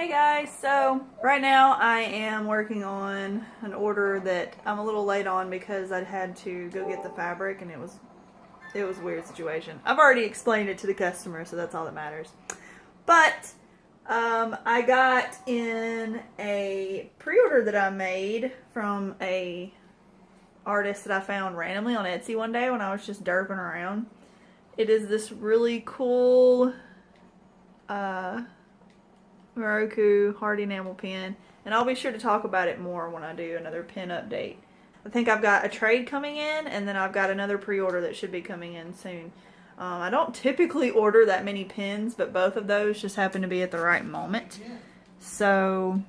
Hey guys, so right now I am working on an order that I'm a little late on because I had to go get the fabric and it was a weird situation. I've already explained it to the customer, so that's all that matters. But I got in a pre-order that I made from a artist that I found randomly on Etsy one day when I was just derping around. It is this really cool Moroku hard enamel pen, and I'll be sure to talk about it more when I do another pen update. I think I've got a trade coming in, and then I've got another pre-order that should be coming in soon. I don't typically order that many pens, but both of those just happened to be at the right moment, so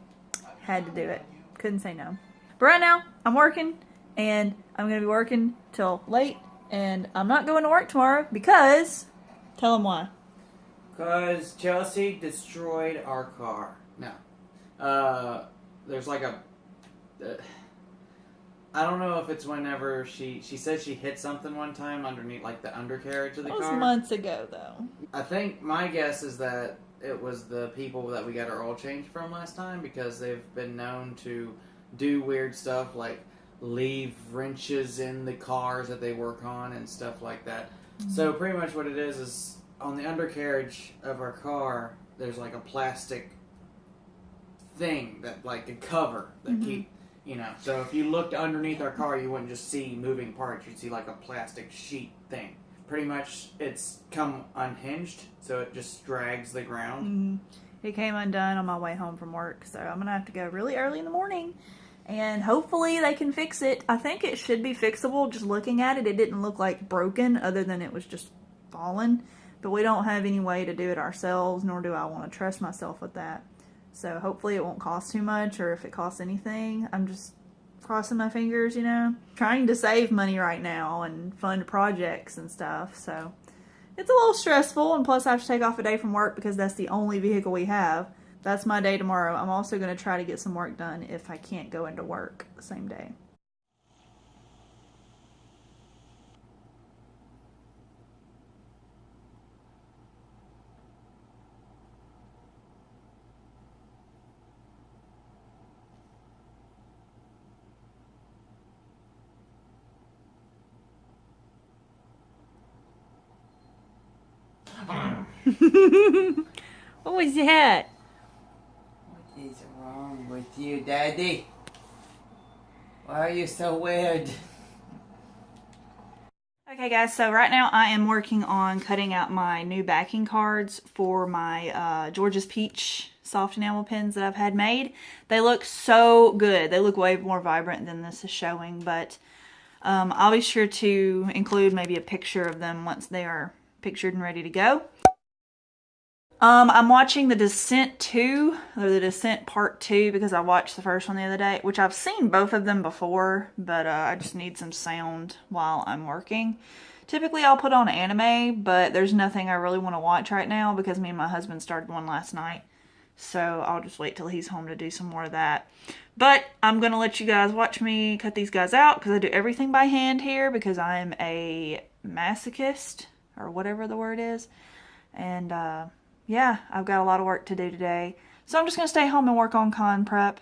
had to do it. Couldn't say no. But right now, I'm working, and I'm going to be working till late, and I'm not going to work tomorrow because, tell them why. Because Chelsea destroyed our car. No. There's like a... I don't know if it's whenever she said she hit something one time underneath like the undercarriage of the car. That was months ago though. I think my guess is that it was the people that we got our oil changed from last time, because they've been known to do weird stuff like leave wrenches in the cars that they work on and stuff like that. Mm-hmm. So pretty much what it is on the undercarriage of our car, there's like a plastic thing that like a cover that keep, so if you looked underneath our car, you wouldn't just see moving parts, you'd see like a plastic sheet thing. Pretty much it's come unhinged, so it just drags the ground. It came undone on my way home from work, so I'm gonna have to go really early in the morning, and hopefully they can fix it. I think it should be fixable. Just looking at it, it didn't look like broken other than it was just fallen. But we don't have any way to do it ourselves, nor do I want to trust myself with that. So hopefully it won't cost too much, or if it costs anything, I'm just crossing my fingers, Trying to save money right now and fund projects and stuff. So it's a little stressful, and plus I have to take off a day from work because that's the only vehicle we have. That's my day tomorrow. I'm also going to try to get some work done if I can't go into work the same day. What was that? What is wrong with you, Daddy? Why are you so weird? Okay guys, so right now I am working on cutting out my new backing cards for my George's Peach soft enamel pens that I've had made. They look so good. They look way more vibrant than this is showing, but I'll be sure to include maybe a picture of them once they are pictured and ready to go. I'm watching The Descent 2, or The Descent Part 2, because I watched the first one the other day, which I've seen both of them before, but I just need some sound while I'm working. Typically I'll put on anime, but there's nothing I really want to watch right now because me and my husband started one last night. So I'll just wait till he's home to do some more of that. But I'm going to let you guys watch me cut these guys out because I do everything by hand here because I'm a masochist, or whatever the word is. And yeah, I've got a lot of work to do today. So I'm just going to stay home and work on con prep.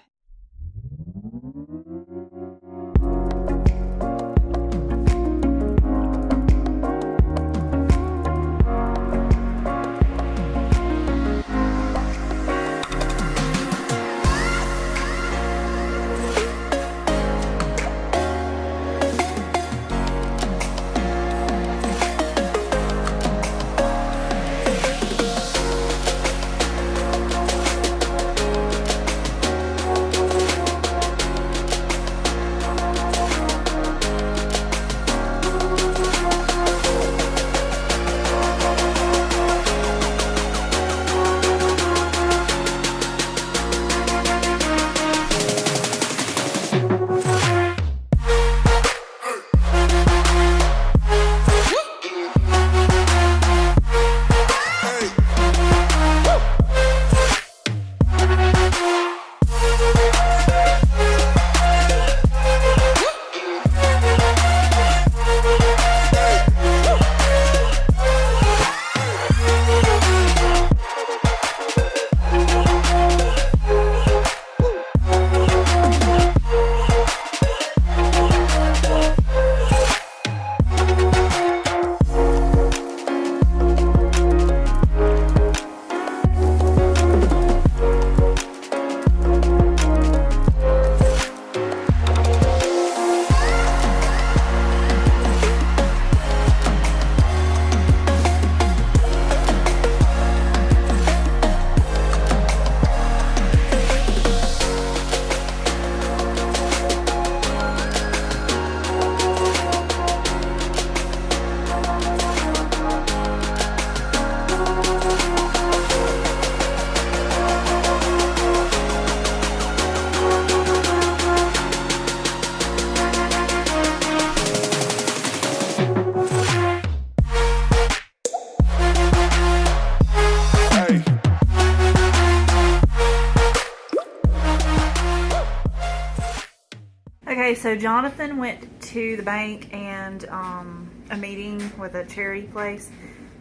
Okay, so Jonathan went to the bank and a meeting with a charity place.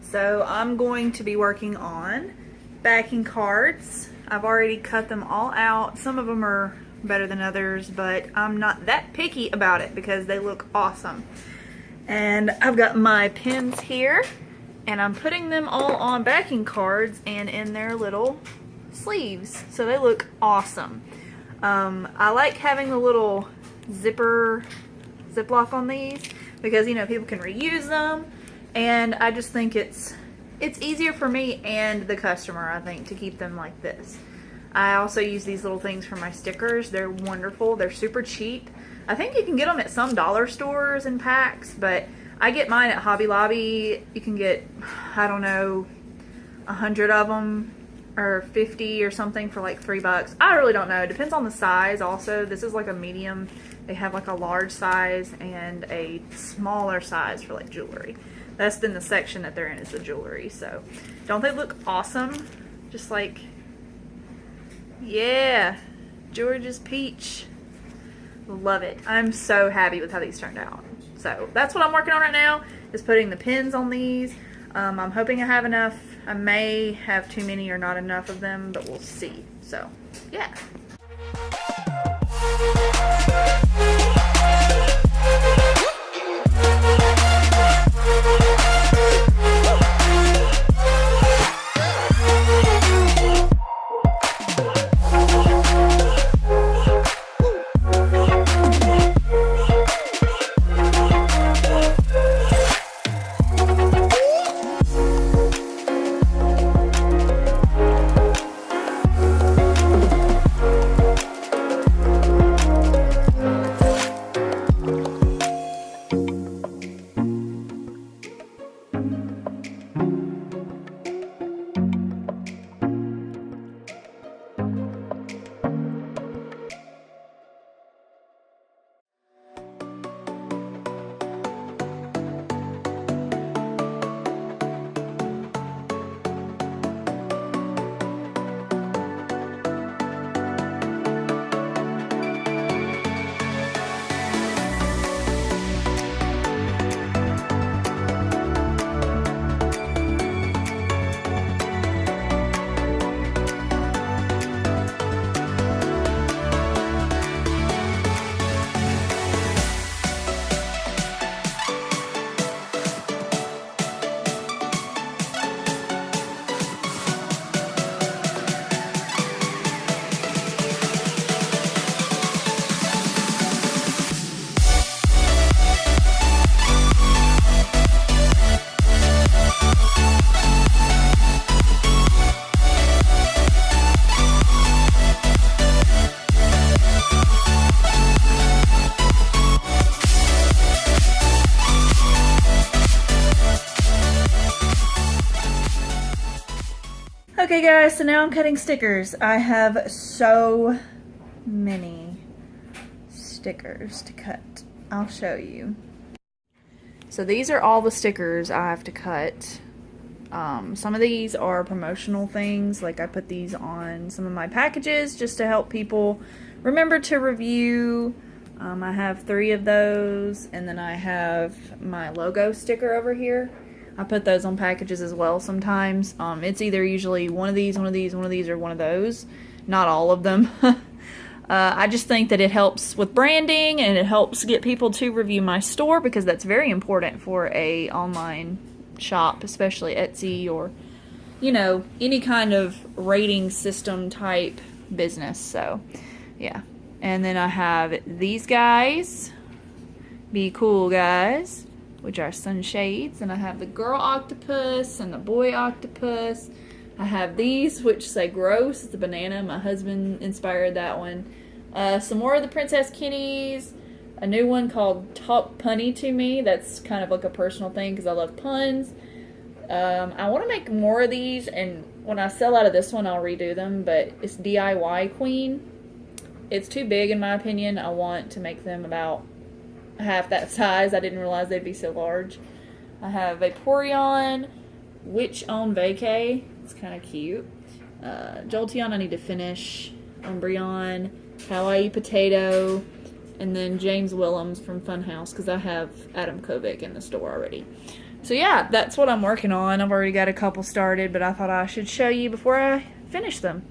So I'm going to be working on backing cards. I've already cut them all out. Some of them are better than others, but I'm not that picky about it because they look awesome. And I've got my pins here, and I'm putting them all on backing cards and in their little sleeves. So they look awesome. I like having the little ziplock on these because, you know, people can reuse them, and I just think it's easier for me and the customer, I think, to keep them like this. I also use these little things for my stickers. They're wonderful. They're super cheap. I think you can get them at some dollar stores in packs, but I get mine at Hobby Lobby. You can get, I don't know, 100 of them or 50 or something for like $3. I really don't know. It depends on the size also. This is like a medium. They have like a large size and a smaller size for like jewelry. That's then the section that they're in is the jewelry. So don't they look awesome? Just like, yeah, George's peach. Love it. I'm so happy with how these turned out. So that's what I'm working on right now, is putting the pins on these. I'm hoping I have enough. I may have too many or not enough of them, but we'll see. So yeah. Okay guys, so now I'm cutting stickers. I have so many stickers to cut. I'll show you. So these are all the stickers I have to cut. Some of these are promotional things, like I put these on some of my packages just to help people remember to review. I have 3 of those, and then I have my logo sticker over here. I put those on packages as well sometimes. It's either usually one of these, one of these, one of these, or one of those. Not all of them. I just think that it helps with branding, and it helps get people to review my store, because that's very important for a online shop, especially Etsy or, you know, any kind of rating system type business. So yeah. And then I have these guys, Be Cool Guys, which are sunshades, and I have the girl octopus and the boy octopus. I have these, which say gross. It's a banana. My husband inspired that one. Some more of the Princess Kitties. A new one called Talk Punny to Me. That's kind of like a personal thing because I love puns. I want to make more of these, and when I sell out of this one, I'll redo them, but it's DIY Queen. It's too big in my opinion. I want to make them about half that size. I didn't realize they'd be so large. I have Vaporeon, Witch on Vacay. It's kind of cute. Jolteon I need to finish. Umbreon, Hawaii Potato, and then James Willems from Funhouse, because I have Adam Kovic in the store already. So yeah, that's what I'm working on. I've already got a couple started, but I thought I should show you before I finish them.